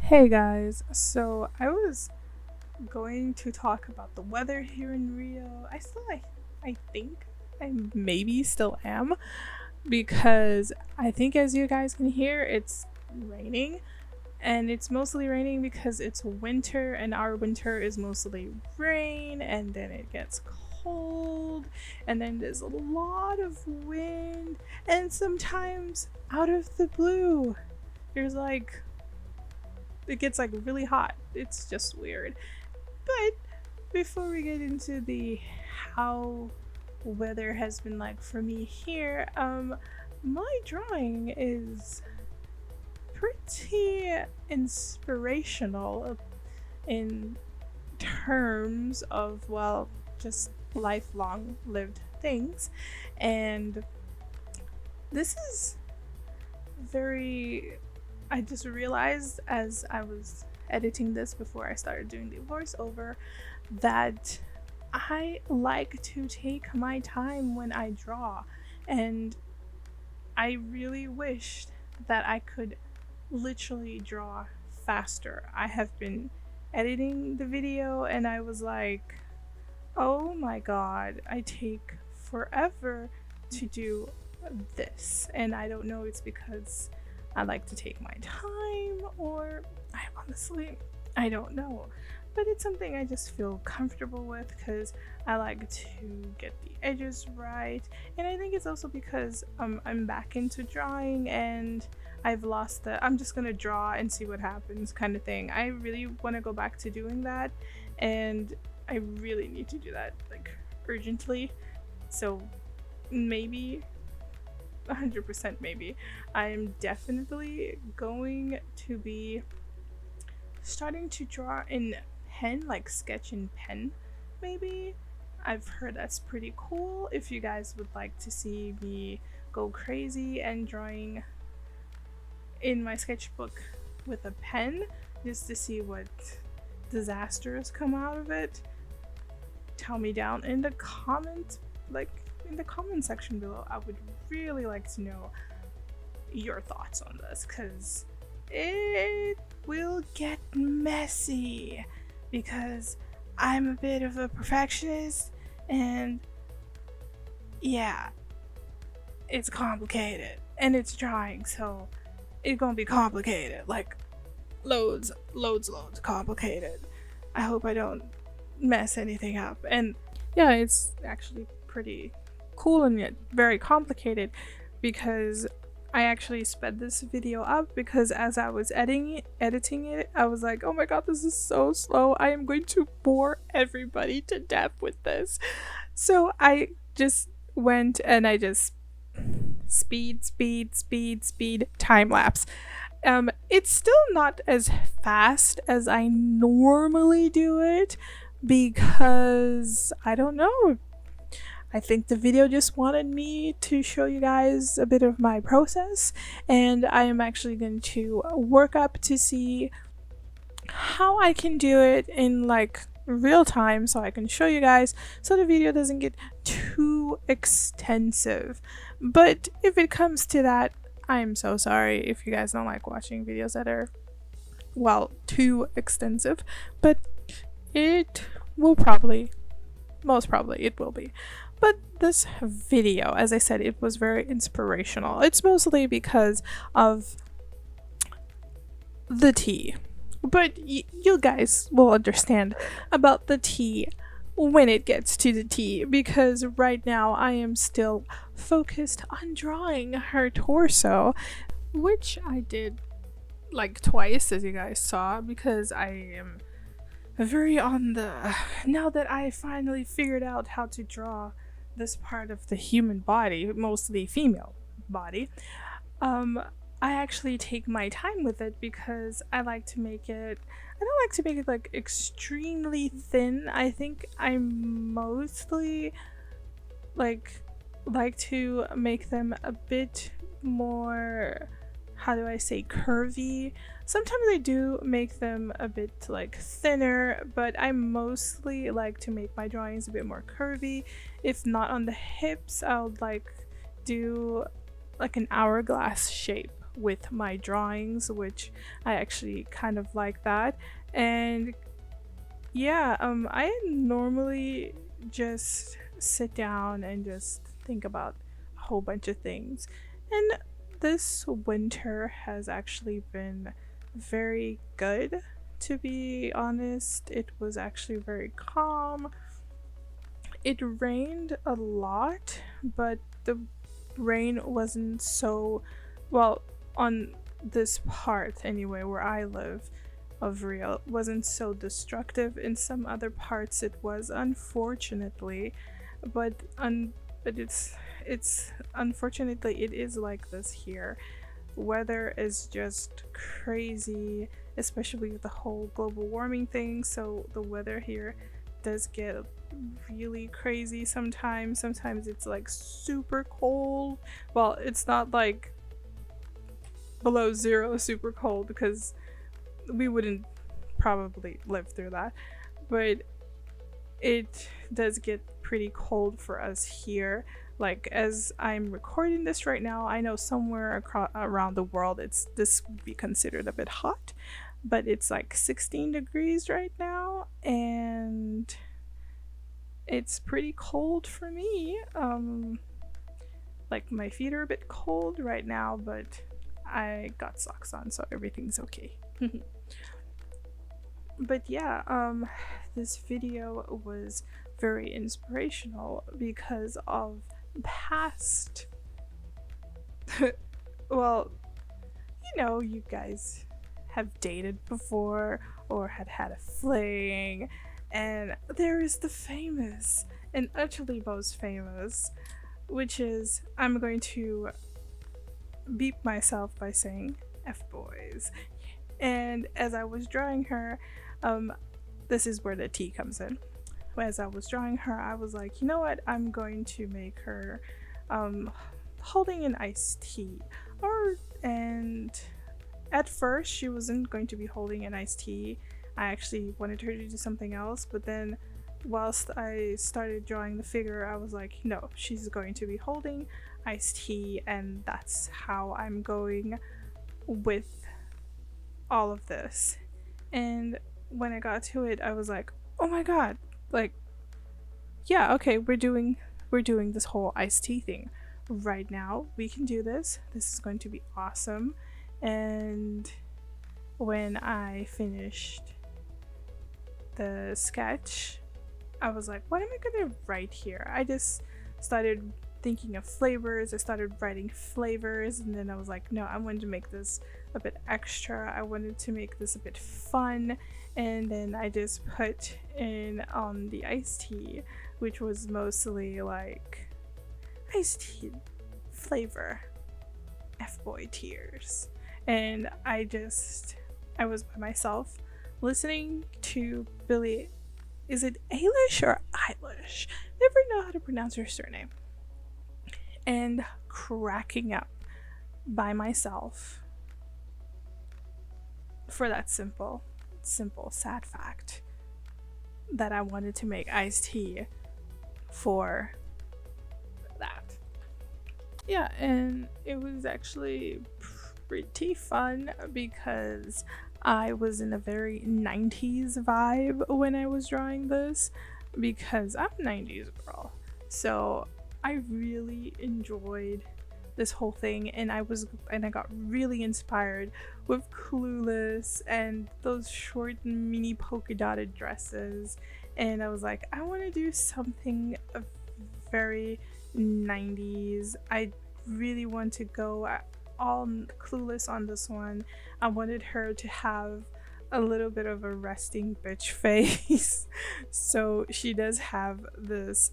Hey guys, so I was going to talk about the weather here in Rio. I think I maybe still am because I think as you guys can hear it's raining, and it's mostly raining because it's winter and our winter is mostly rain, and then it gets cold, and then there's a lot of wind, and sometimes out of the blue there's like it gets like really hot. It's just weird. But before we get into the how weather has been like for me here, my drawing is pretty inspirational in terms of, well, just lifelong lived things. And this is very I just realized as I was editing this before I started doing the voiceover that I like to take my time when I draw, and I really wished that I could literally draw faster. I have been editing the video and I was like, oh my god, I take forever to do this. And I don't know, it's because I like to take my time, or I don't know. But it's something I just feel comfortable with because I like to get the edges right. And I think it's also because I'm back into drawing and I've lost I'm just gonna draw and see what happens kind of thing. I really want to go back to doing that, and I really need to do that like urgently. So maybe 100% maybe I'm definitely going to be starting to draw in pen, like sketch in pen maybe. I've heard that's pretty cool. If you guys would like to see me go crazy and drawing in my sketchbook with a pen just to see what disasters come out of it, tell me down in the comments, like in the comment section below. I would really like to know your thoughts on this because it will get messy because I'm a bit of a perfectionist, and yeah, it's complicated and it's drawing, so it's gonna be complicated, like loads complicated. I hope I don't mess anything up. And yeah, it's actually pretty cool and yet very complicated because I actually sped this video up because as I was editing it, I was like, oh my god, this is so slow. I am going to bore everybody to death with this. So I just went and I just speed, time lapse. It's still not as fast as I normally do it because I don't know. I think the video just wanted me to show you guys a bit of my process, and I am actually going to work up to see how I can do it in like real time so I can show you guys so the video doesn't get too extensive. But if it comes to that, I'm so sorry if you guys don't like watching videos that are, well, too extensive, but it will probably, most probably it will be. But this video, as I said, it was very inspirational. It's mostly because of the tea. But you guys will understand about the tea when it gets to the tea, because right now I am still focused on drawing her torso, which I did like twice, as you guys saw, because I am very on the... Now that I finally figured out how to draw this part of the human body, mostly female body, I actually take my time with it because I don't like to make it like extremely thin. I think I mostly like to make them a bit more, how do I say, curvy. Sometimes I do make them a bit like thinner, but I mostly like to make my drawings a bit more curvy. If not on the hips, I'll like do like an hourglass shape with my drawings, which I actually kind of like that. And yeah, I normally just sit down and just think about a whole bunch of things. And this winter has actually been very good, to be honest. It was actually very calm. It rained a lot, but the rain wasn't so, well, on this part anyway, where I live of Rio, wasn't so destructive. In some other parts it was, unfortunately, but it's unfortunately it is like this here. Weather is just crazy, especially with the whole global warming thing, so the weather here does get really crazy sometimes. Sometimes it's like super cold. Well, it's not like below zero super cold, because we wouldn't probably live through that, but it does get pretty cold for us here. Like, as I'm recording this right now, I know somewhere around the world this would be considered a bit hot, but it's like 16 degrees right now, and it's pretty cold for me. Like, my feet are a bit cold right now, but I got socks on, so everything's okay. But yeah, this video was very inspirational because of past well, you know, you guys have dated before or had a fling, and there is the famous and utterly most famous, which is, I'm going to beep myself by saying F-boys. And as I was drawing her, this is where the tea comes in. As I was drawing her, I was like, you know what, I'm going to make her holding an iced tea. And at first she wasn't going to be holding an iced tea. I actually wanted her to do something else, but then whilst I started drawing the figure, I was like, no, she's going to be holding iced tea, and that's how I'm going with all of this. And when I got to it, I was like, oh my god, like, yeah, okay, we're doing this whole iced tea thing right now. We can do this. This is going to be awesome. And when I finished the sketch, I was like, what am I gonna write here? I just started thinking of flavors. I started writing flavors, and then I was like, no, I wanted to make this a bit extra. I wanted to make this a bit fun, and then I just put in the iced tea, which was mostly like iced tea flavor, F-boy tears. And I was by myself listening to Billie, is it Eilish or Eilish? Never know how to pronounce her surname. And cracking up by myself for that simple sad fact that I wanted to make iced tea for that. Yeah, and it was actually pretty fun because I was in a very 90s vibe when I was drawing this, because I'm a 90s girl. So I really enjoyed this whole thing, and I got really inspired with Clueless and those short mini polka dotted dresses, and I was like, I want to do something very 90s. I really want to go all Clueless on this one. I wanted her to have a little bit of a resting bitch face. So she does have this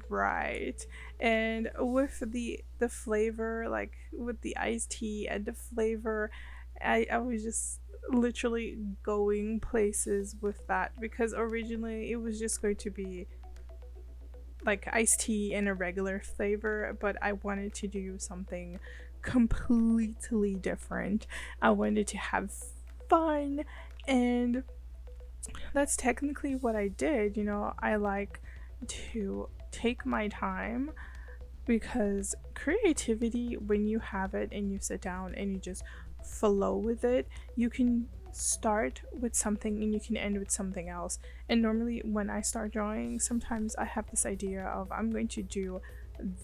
right, and with the flavor, like with the iced tea and the flavor, I was just literally going places with that, because originally it was just going to be like iced tea in a regular flavor, but I wanted to do something completely different. I wanted to have fun, and that's technically what I did. You know, I like to take my time because creativity, when you have it and you sit down and you just flow with it, you can start with something and you can end with something else. And normally when I start drawing, sometimes I have this idea of I'm going to do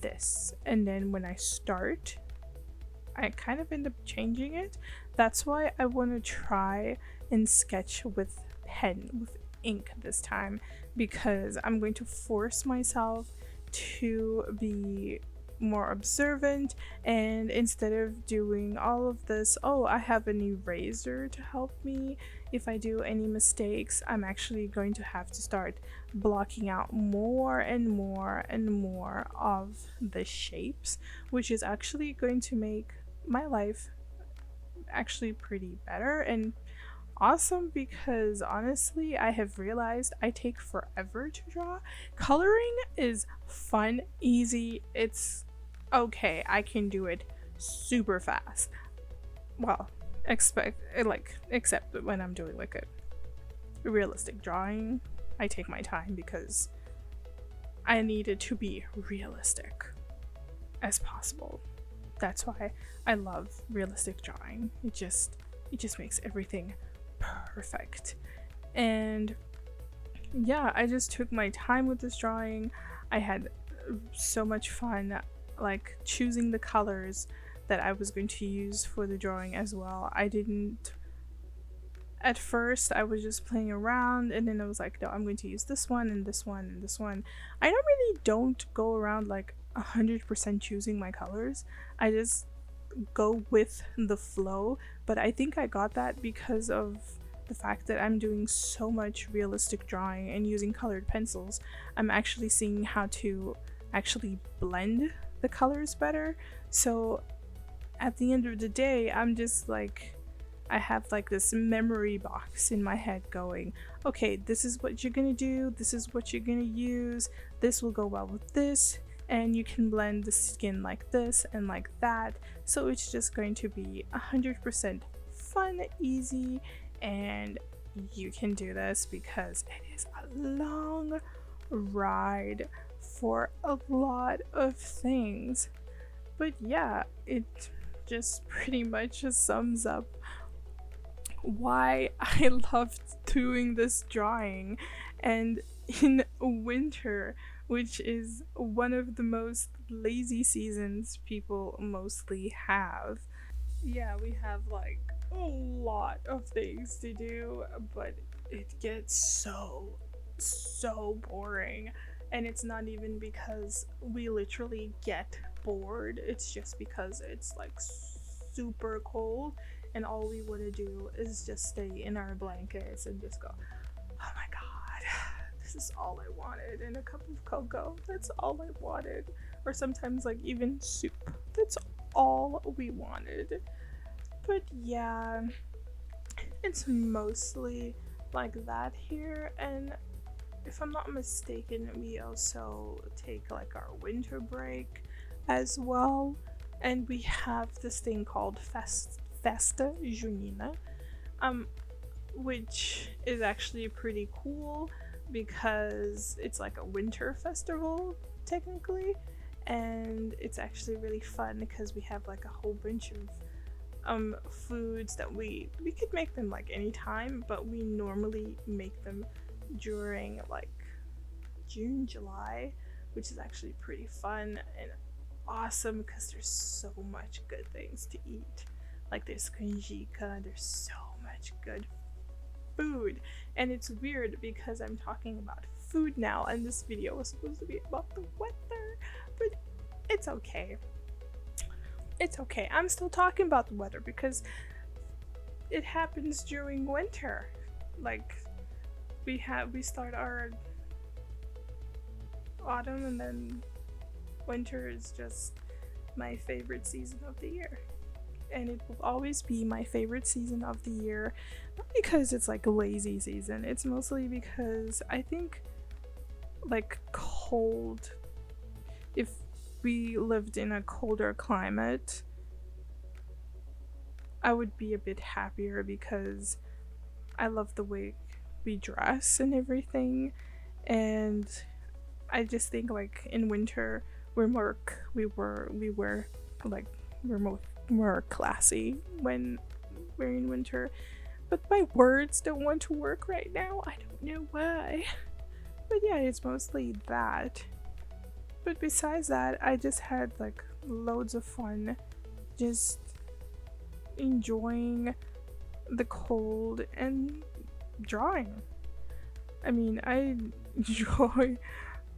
this, and then when I start, I kind of end up changing it. That's why I want to try and sketch with pen, with ink this time, because I'm going to force myself to be more observant, and instead of doing all of this, oh, I have an eraser to help me if I do any mistakes, I'm actually going to have to start blocking out more and more and more of the shapes, which is actually going to make my life actually pretty better and awesome, because honestly I have realized I take forever to draw. Coloring is fun, easy, it's okay, I can do it super fast. Well, except when I'm doing like a realistic drawing, I take my time because I need it to be realistic as possible. That's why I love realistic drawing. It just makes everything perfect. And yeah, I just took my time with this drawing. I had so much fun like choosing the colors that I was going to use for the drawing as well. I didn't At first I was just playing around, and then I was like, no, I'm going to use this one and this one and this one. I don't go around like 100% choosing my colors. I just go with the flow, but I think I got that because of the fact that I'm doing so much realistic drawing and using colored pencils. I'm actually seeing how to actually blend the colors better. So at the end of the day, I'm just like, I have like this memory box in my head going, okay, this is what you're gonna do, this is what you're gonna use, this will go well with this, and you can blend the skin like this and like that. So it's just going to be 100% fun, easy, and you can do this because it is a long ride for a lot of things. But yeah, it just pretty much just sums up why I loved doing this drawing. And in winter, which is one of the most lazy seasons people mostly have, yeah, we have like a lot of things to do, but it gets so boring. And it's not even because we literally get bored, it's just because it's like super cold and all we want to do is just stay in our blankets and just go, oh my god, this is all I wanted, and a cup of cocoa, that's all I wanted, or sometimes like even soup, that's all we wanted. But yeah, it's mostly like that here. And if I'm not mistaken, we also take like our winter break as well, and we have this thing called Festa Junina, which is actually pretty cool because it's like a winter festival technically, and it's actually really fun because we have like a whole bunch of foods that we could make them like anytime, but we normally make them during like June, July, which is actually pretty fun and awesome because there's so much good things to eat. Like there's canjica, there's so much good food. And it's weird because I'm talking about food now and this video was supposed to be about the weather, but it's okay. It's okay. I'm still talking about the weather because it happens during winter. Like we start our autumn, and then winter is just my favorite season of the year. And it will always be my favorite season of the year, not because it's like a lazy season, it's mostly because I think like cold, if we lived in a colder climate, I would be a bit happier because I love the way we dress and everything. And I just think like in winter like more classy when we're in winter. But my words don't want to work right now. I don't know why. But yeah, it's mostly that. But besides that, I just had like loads of fun just enjoying the cold and drawing. I mean, I enjoy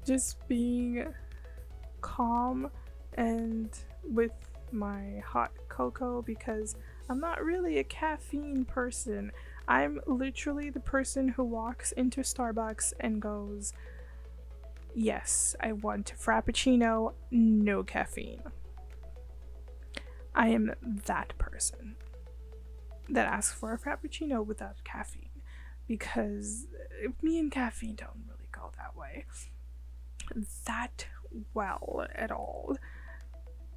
just being calm and with my hot cocoa because I'm not really a caffeine person. I'm literally the person who walks into Starbucks and goes, "Yes, I want a Frappuccino, no caffeine." I am that person that asks for a Frappuccino without caffeine because me and caffeine don't really go that way that well at all.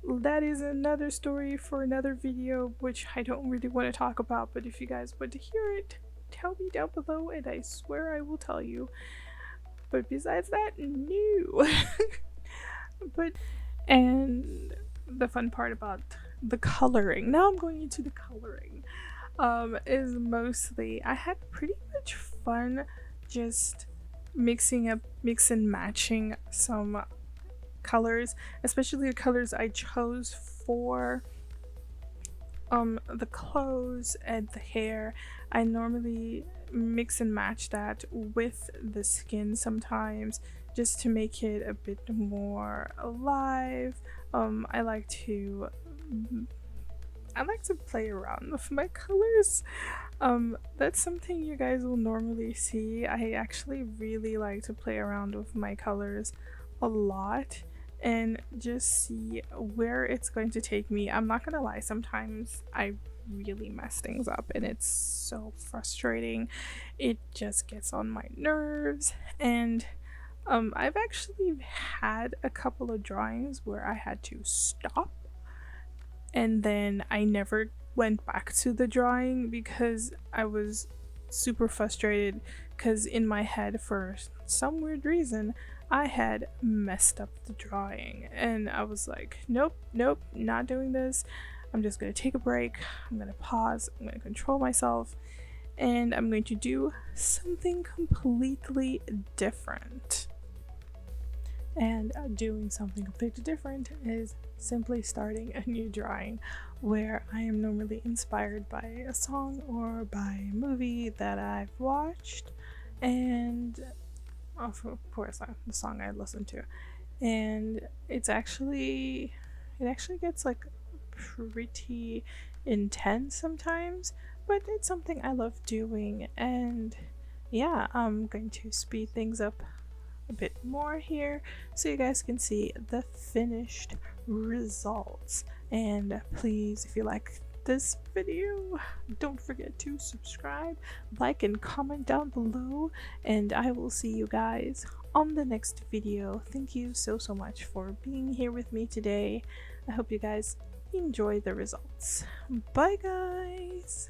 That is another story for another video, which I don't really want to talk about, but if you guys want to hear it, tell me down below and I swear I will tell you. But besides that, no. And the fun part about the coloring, now I'm going into the coloring, is mostly I had pretty much fun just mix and matching some colors, especially the colors I chose for the clothes and the hair. I normally mix and match that with the skin sometimes just to make it a bit more alive. I like to play around with my colors. That's something you guys will normally see. I actually really like to play around with my colors a lot and just see where it's going to take me. I'm not gonna lie, sometimes I really mess things up and it's so frustrating. It just gets on my nerves, and I've actually had a couple of drawings where I had to stop and then I never went back to the drawing because I was super frustrated because in my head, for some weird reason, I had messed up the drawing and I was like, nope, not doing this. I'm just gonna take a break, I'm gonna pause, I'm gonna control myself, and I'm going to do something completely different. And doing something completely different is simply starting a new drawing where I am normally inspired by a song or by a movie that I've watched, and of course the song I listened to, and it actually gets like pretty intense sometimes, but it's something I love doing. And yeah, I'm going to speed things up a bit more here so you guys can see the finished results. And please, if you like this video, don't forget to subscribe, like, and comment down below, and I will see you guys on the next video. Thank you so much for being here with me today. I hope you guys enjoy the results. Bye guys.